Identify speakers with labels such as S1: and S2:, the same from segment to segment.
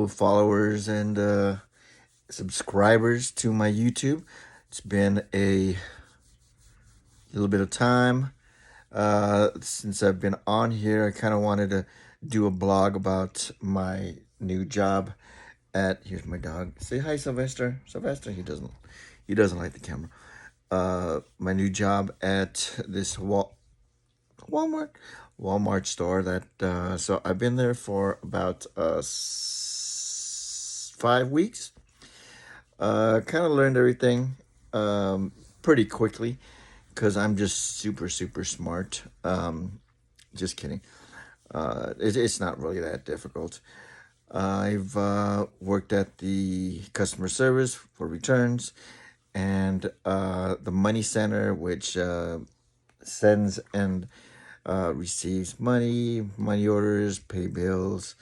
S1: fellow followers and subscribers to my YouTube. It's been a little bit of time since I've been on here. I kind of wanted to do a blog about my new job at. Here's my dog. Say hi, Sylvester. Sylvester. He doesn't like the camera. My new job at this Walmart Walmart store that so I've been there for about 5 weeks. Kind of learned everything pretty quickly because I'm just super smart. Just kidding. It's not really that difficult. I've worked at the customer service for returns and the money center, which sends and receives money orders, pay bills,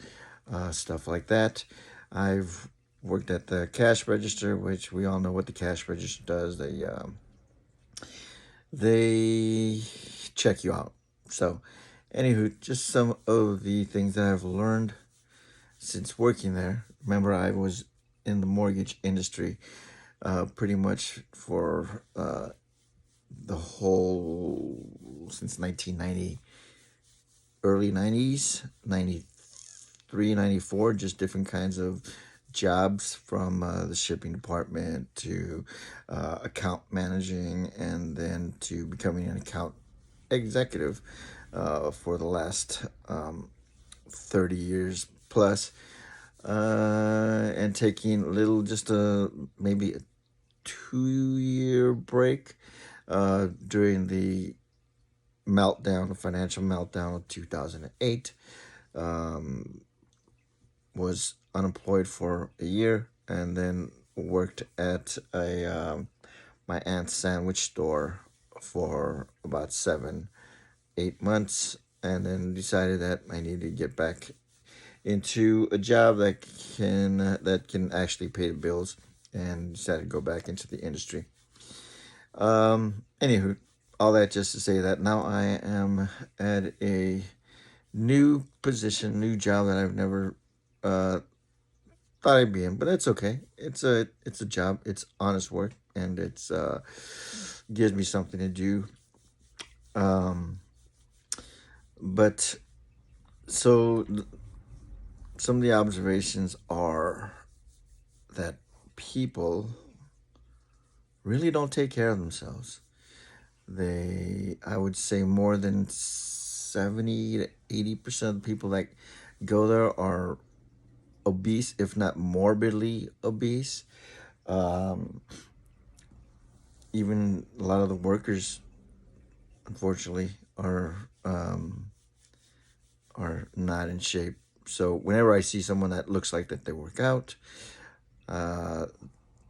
S1: stuff like that. I've worked at the cash register, which we all know what the cash register does. They check you out. So, anywho, just some of the things that I've learned since working there. Remember, I was in the mortgage industry pretty much for the whole since 1990, early 90s, 93, 94, just different kinds of jobs from the shipping department to account managing and then to becoming an account executive for the last 30 years plus, and taking just maybe a 2 year break during the financial meltdown of 2008. Was unemployed for a year and then worked at my aunt's sandwich store for about 7-8 months, and then decided that I needed to get back into a job that can actually pay the bills, and decided to go back into the industry. Anywho, all that just to say that now I am at a new position, new job that I've never thought I'd be in, but it's okay. It's a job. It's honest work, and it's gives me something to do. Um, but so some of the observations are that people really don't take care of themselves. I would say more than 70 to 80% of the people that go there are obese, if not morbidly obese. Um, Even a lot of the workers, unfortunately, are not in shape. So whenever I see someone that looks like that they work out, uh,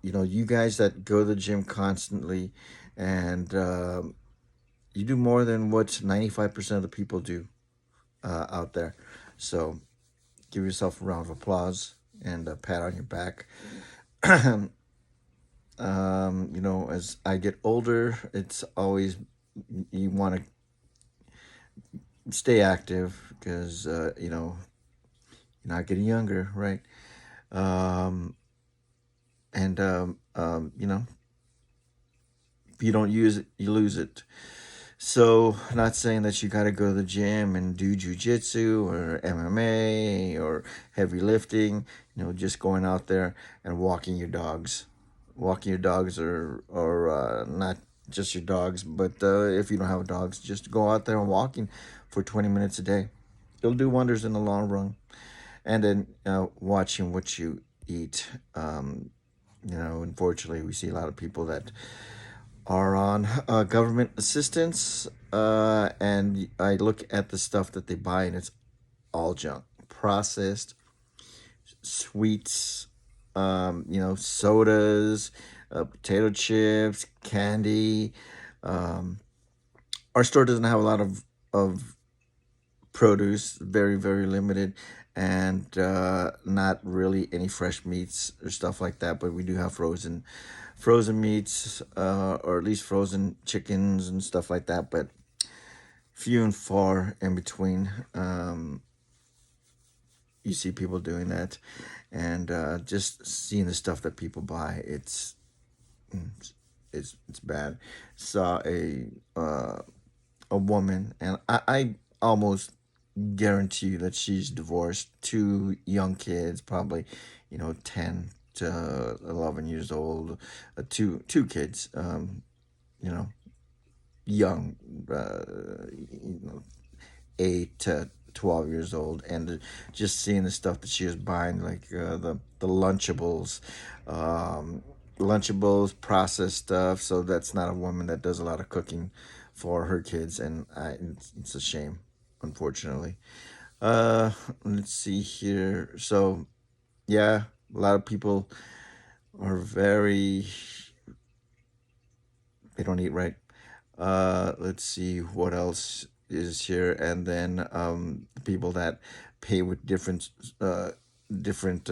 S1: you guys that go to the gym constantly, and you do more than what 95% of the people do out there. So give yourself a round of applause and a pat on your back. As I get older, it's always you want to stay active because you're not getting younger, right? Um, and if you don't use it, you lose it. So, not saying that you got to go to the gym and do jujitsu or MMA or heavy lifting. Just going out there and walking your dogs. Walking your dogs, or not just your dogs, but if you don't have dogs, just go out there and walking for 20 minutes a day. It'll do wonders in the long run. And then watching what you eat. Unfortunately, we see a lot of people that are on government assistance, and I look at the stuff that they buy, and it's all junk, processed, sweets, sodas, potato chips, candy. Um, our store doesn't have a lot of produce, very, very limited, and not really any fresh meats or stuff like that. But we do have frozen meats, or at least frozen chickens and stuff like that. But few and far in between. you see people doing that, and just seeing the stuff that people buy, mm, it's bad. Saw a woman, and I almost guarantee you that she's divorced, two young kids, probably, 10 to 11 years old, two kids, you know, young, you know, 8 to 12 years old, and just seeing the stuff that she was buying, like the Lunchables, um, Lunchables, processed stuff. So that's not a woman that does a lot of cooking for her kids, and it's a shame, unfortunately. Uh, let's see here. So yeah, a lot of people are very, they don't eat right. Let's see what else is here, and then people that pay with uh, different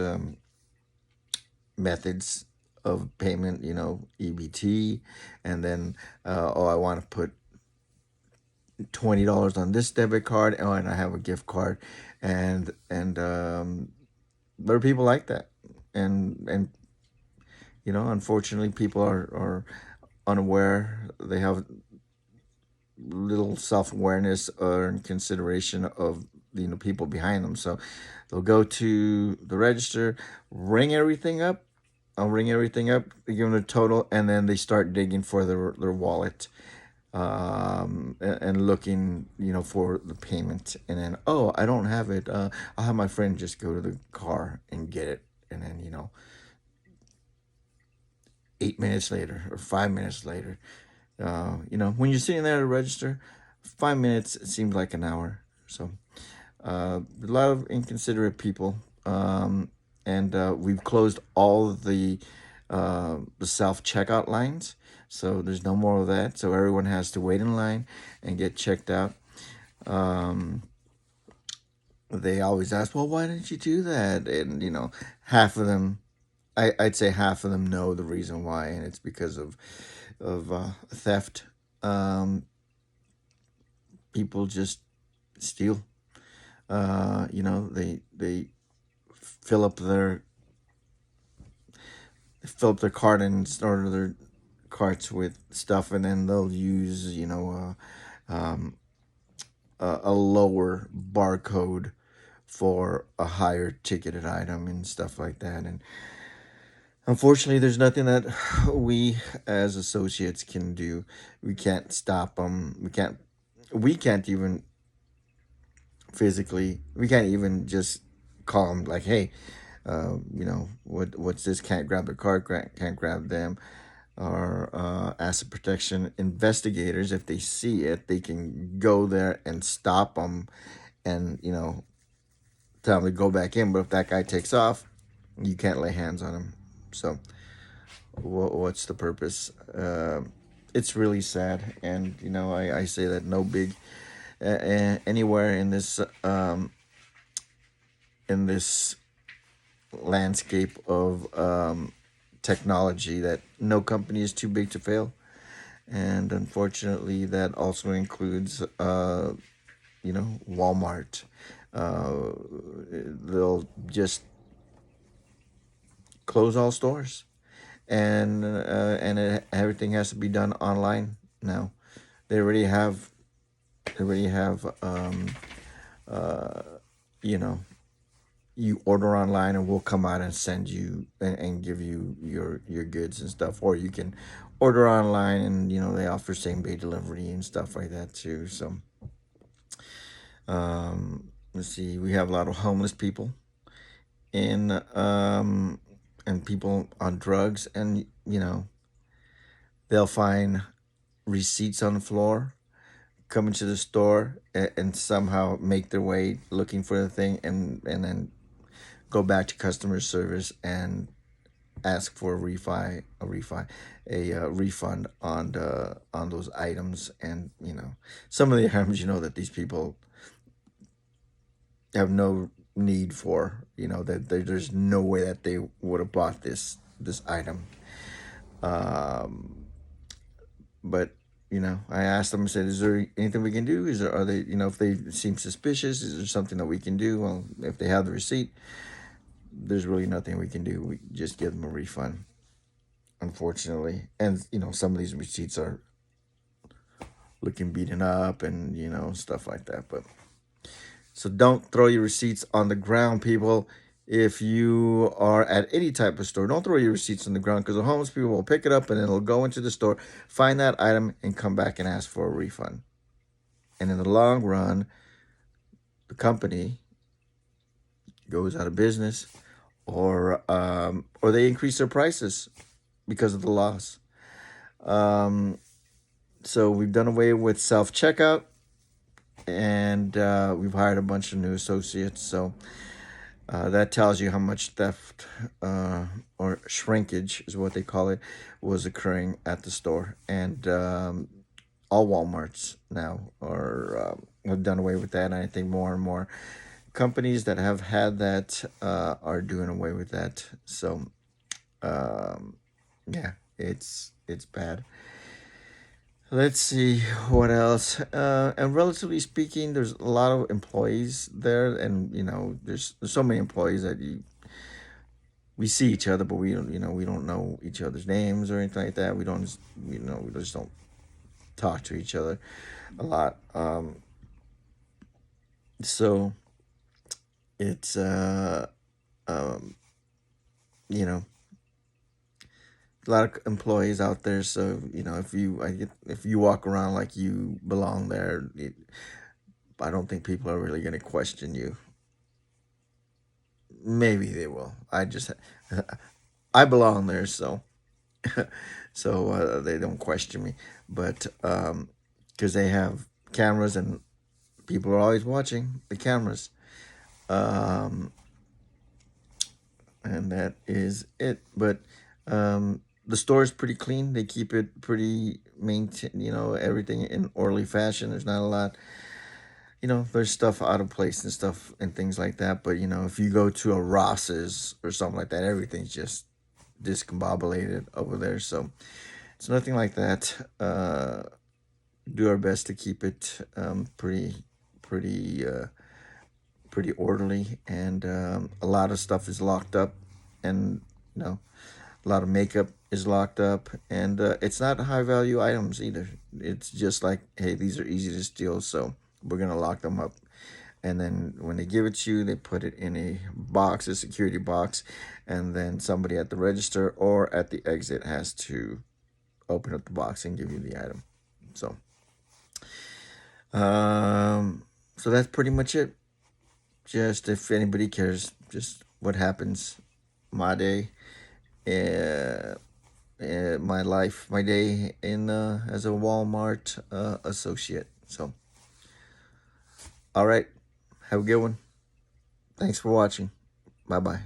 S1: methods of payment. EBT, and then oh, I want to put $20 on this debit card. Oh, and I have a gift card, and there are people like that, and unfortunately, people are unaware. They have little self-awareness or consideration of people behind them. So they'll go to the register, ring everything up. I'll ring everything up, give them a total, and then they start digging for their wallet, and looking, for the payment. And then, oh, I don't have it. I'll have my friend just go to the car and get it. And then, 8 minutes later or 5 minutes later, when you're sitting there at a register, 5 minutes, it seems like an hour. So a lot of inconsiderate people, and we've closed all of the self checkout lines, so there's no more of that. So everyone has to wait in line and get checked out. Um, they always ask, well, why didn't you do that? And half of them, I'd say half of them know the reason why, and it's because of theft. Um, People just steal. They fill up their cart and start their carts with stuff, and then they'll use um, a lower barcode for a higher ticketed item and stuff like that. And unfortunately, there's nothing that we as associates can do. We can't stop them. We can't even physically. We can't even just call them like, hey, what's this? Can't grab the card. Can't grab them. Or asset protection investigators, if they see it, they can go there and stop them, and tell them to go back in. But if that guy takes off, you can't lay hands on him. So what's the purpose? It's really sad, and I say that no big anywhere in this landscape of technology, that no company is too big to fail. And unfortunately, that also includes Walmart. They'll just close all stores, and everything has to be done online now. They already have uh, you know you order online, and we'll come out and send you and give you your goods and stuff. Or you can order online, and they offer same day delivery and stuff like that too. So let's see, we have a lot of homeless people in and people on drugs, and they'll find receipts on the floor, come into the store, and somehow make their way looking for the thing, and then go back to customer service and ask for a refund on those items. And some of the items, that these people have no need for, that there's no way that they would have bought this item. um but I asked them, I said, is there anything we can do? Are they, if they seem suspicious, is there something that we can do? Well, if they have the receipt, there's really nothing we can do. We just give them a refund, unfortunately. And, some of these receipts are looking beaten up and, stuff like that. But so don't throw your receipts on the ground, people. If you are at any type of store, don't throw your receipts on the ground, because the homeless people will pick it up and it'll go into the store, find that item, and come back and ask for a refund. And in the long run, the company goes out of business, or they increase their prices because of the loss. So we've done away with self-checkout, and we've hired a bunch of new associates. So that tells you how much theft, or shrinkage is what they call it, was occurring at the store. And all Walmarts now have done away with that. And I think more and more companies that have had that are doing away with that. So yeah, it's bad. Let's see what else. And relatively speaking, there's a lot of employees there, and there's so many employees that we see each other, but we don't know each other's names or anything like that. We don't, we just don't talk to each other a lot. So it's you know a lot of employees out there. So if you walk around like you belong there, I don't think people are really gonna question you. Maybe they will. I belong there, so they don't question me. But because they have cameras and people are always watching the cameras, um, and that is it. But the store is pretty clean. They keep it pretty maintain. Everything in orderly fashion. There's not a lot. There's stuff out of place and stuff and things like that. But if you go to a Ross's or something like that, everything's just discombobulated over there. So it's nothing like that. Do our best to keep it pretty pretty orderly, and a lot of stuff is locked up, and a lot of makeup is locked up, and it's not high value items either. It's just like, hey, these are easy to steal, so we're gonna lock them up. And then when they give it to you, they put it in a box, a security box, and then somebody at the register or at the exit has to open up the box and give you the item. So so that's pretty much it. Just if anybody cares, just what happens my day, my life, my day in as a Walmart associate. So all right, have a good one. Thanks for watching. Bye bye.